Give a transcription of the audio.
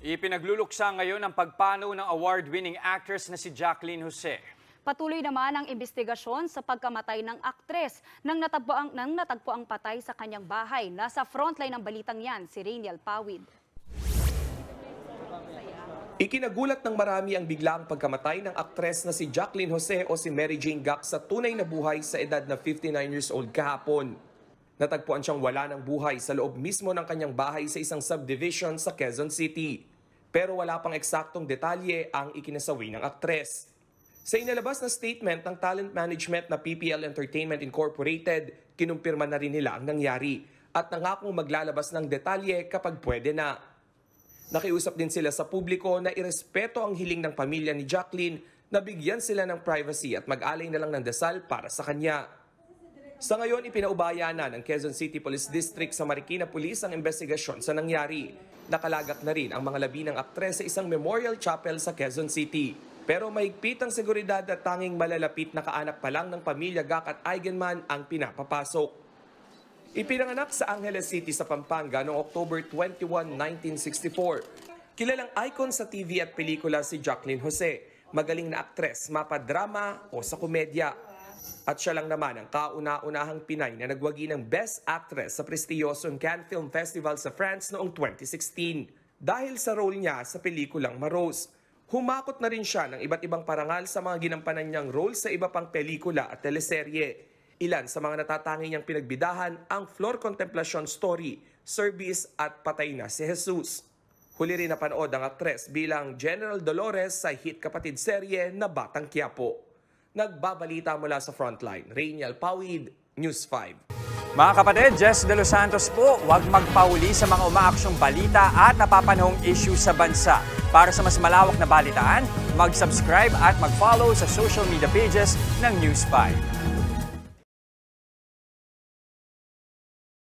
Ipinagluluksa ngayon ang pagpanaw ng award-winning actress na si Jacqueline Jose. Patuloy naman ang investigasyon sa pagkamatay ng aktres nang natagpo ang patay sa kanyang bahay. Nasa frontline ng balitang yan, si Rainiel Pawid. Ikinagulat ng marami ang biglaang pagkamatay ng aktres na si Jacqueline Jose o si Mary Jane Gac sa tunay na buhay sa edad na 59 years old kahapon. Natagpuan siyang wala ng buhay sa loob mismo ng kanyang bahay sa isang subdivision sa Quezon City. Pero wala pang eksaktong detalye ang ikinasawi ng aktres. Sa inilabas na statement ng talent management na PPL Entertainment Incorporated, kinumpirma na rin nila ang nangyari at nangakong maglalabas ng detalye kapag pwede na. Nakiusap din sila sa publiko na irespeto ang hiling ng pamilya ni Jacqueline na bigyan sila ng privacy at mag-alay na lang ng dasal para sa kanya. Sa ngayon, ipinaubaya na ng Quezon City Police District sa Marikina Police ang investigasyon sa nangyari. Nakalagak na rin ang mga labi ng aktres sa isang memorial chapel sa Quezon City. Pero mahigpit ang seguridad at tanging malalapit na kaanak pa lang ng pamilya Gac at Eigenman ang pinapapasok. Ipinanganak sa Angeles City sa Pampanga noong October 21, 1964. Kilalang icon sa TV at pelikula si Jacqueline Jose. Magaling na aktres, mapadrama o sa komedya. At siya lang naman ang kauna-unahang Pinay na nagwagi ng Best Actress sa prestiyosong Cannes Film Festival sa France noong 2016. Dahil sa role niya sa pelikulang Maros. Humakot na rin siya ng iba't ibang parangal sa mga ginampanan niyang role sa iba pang pelikula at teleserye. Ilan sa mga natatangi niyang pinagbidahan ang Flor Contemplacion Story, Service at Patay na si Jesus. Huli rin napanood ang aktres bilang General Dolores sa hit kapatid serye na Batang Quiapo. Nagbabalita mula sa Frontline, Rainiel Pawid, News 5. Mga kapatid, Jess De Los Santos po, huwag magpahuli sa mga umaaksyong balita at napapanahong issue sa bansa. Para sa mas malawak na balitaan, mag-subscribe at mag-follow sa social media pages ng News 5.